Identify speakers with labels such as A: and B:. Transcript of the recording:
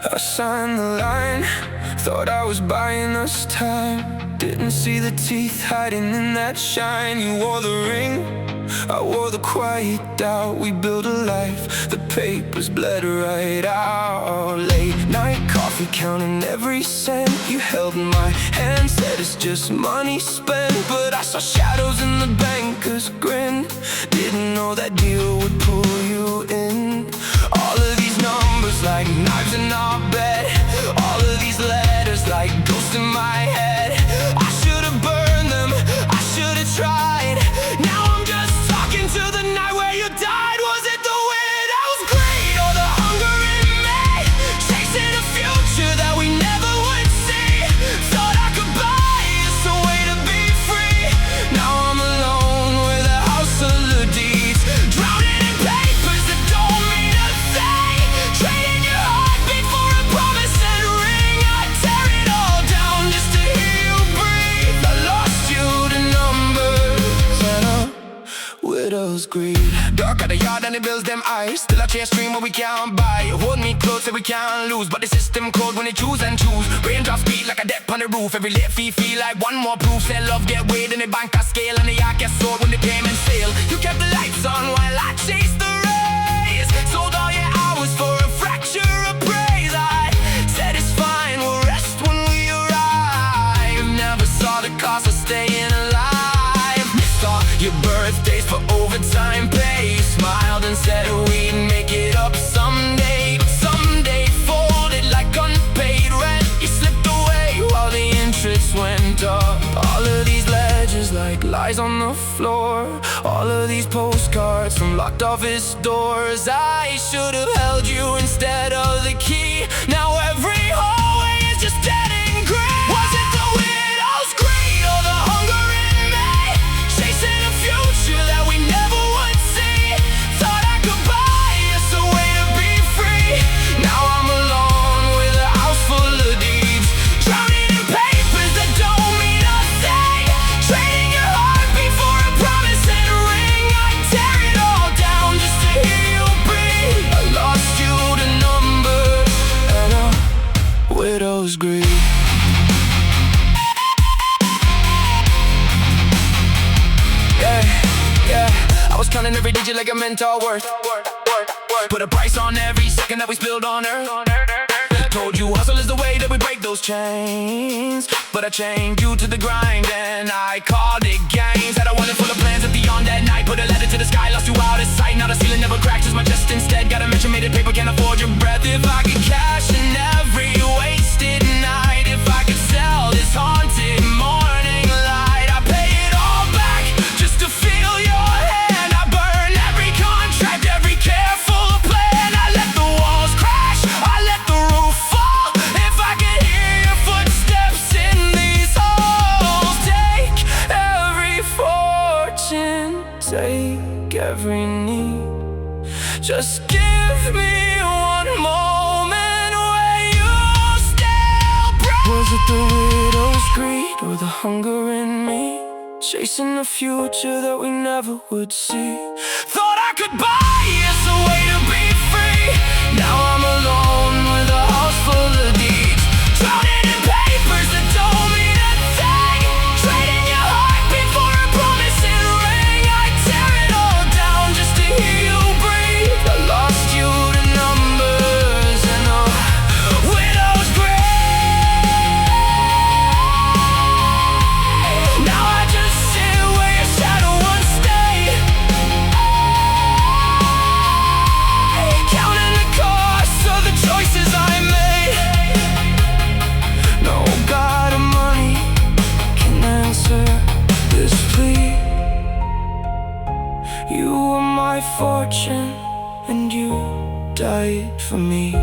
A: I signed the line, thought I was buying us time. Didn't see the teeth hiding in that shine. You wore the ring, I wore the quiet doubt. We built a life, the papers bled right out. Late night coffee, counting every cent. You held my hand, said it's just money spent. But I saw shadows in the banker's grin. Didn't know that deal would pull you in. All of these numbers like knives in our bed. All of these letters like ghosts in my head. I should've burned them, I should've tried. Now I'm just talking to the night where you died. Was it the widow's greed or the hunger in me? Chasing a future that we never would see. Thought I could buy us a way to be free. Now I'm alone with a house full of deeds. Drowning in papers that don't mean a thing. Trading your heartbeat for a promise and ring. I tear it all down just to hear you breathe. I lost you to numbers and a widow's greed. Dark at the yard and it builds them eyes. Still I chase dream what we can't buy. Hold me close so we can't lose. But the system cold when they choose and choose. Raindrops beat like a debt on the roof. Every late fee feel like one more proof. Say love get weighed in the bank I scale. And the yacht gets sold when the payments fail. You kept the lights on while I chased the rays. Sold all your hours for a fracture of praise. I said it's fine, we'll rest when we arrive. Never saw the cost of staying alive. Missed all your birthdays for overtime pay. You smiled and said we'd make it up someday. But someday folded like unpaid rent. You slipped away while the interest went up. All of these ledgers like lies on the floor. All of these postcards from locked office doors. I should have held you instead of the key. Now every hallway is just dead and gray. Was it the widow's greed or the hunger in me? Chasing a future that we never would see. Thought I could buy us a way to be free. Now I'm alone with a house full of deeds. Drowning in papers that don't mean a thing. Trading your heartbeat for a promise and a ring. I tear it all down just to hear you breathe. I lost you to numbers and a widow's greed. Yeah, I was counting every digit like a mental worth. Put a price on every second that we spilled on earth. Told you hustle is the way that we break those chains. But I chained you to the grind and I called it gains. Had a wallet full of plans at the on that night. Put a letter to the sky, lost you out of sight. Now the ceiling never cracked, just my chest instead. Got a measurement paper, can't afford your breath. If I could cash in every wasted night. If I could sell this haunted morning light. I'd pay it all back just to feel your hand. I burn every contract, every careful plan. I let the walls crash, I let the roof fall. If I could hear your footsteps in these halls. Take every fortune, take every need. Just give me one moment where you still breathe. Was it the widow's greed or the hunger in me? Chasing a future that we never would see. Thought I could buy us a way to be free. Now I'm alone with a house full of deeds. Drowning in papers that don't mean a thing. Trading your heartbeat for a promise and ring. I tear it all down just to hear you breathe. I lost you to numbers and a widow's grave. Now I just sit where your shadow once stayed. Counting the cost of the choices I made. No god of money can answer this plea. You were my fortune and you died for me.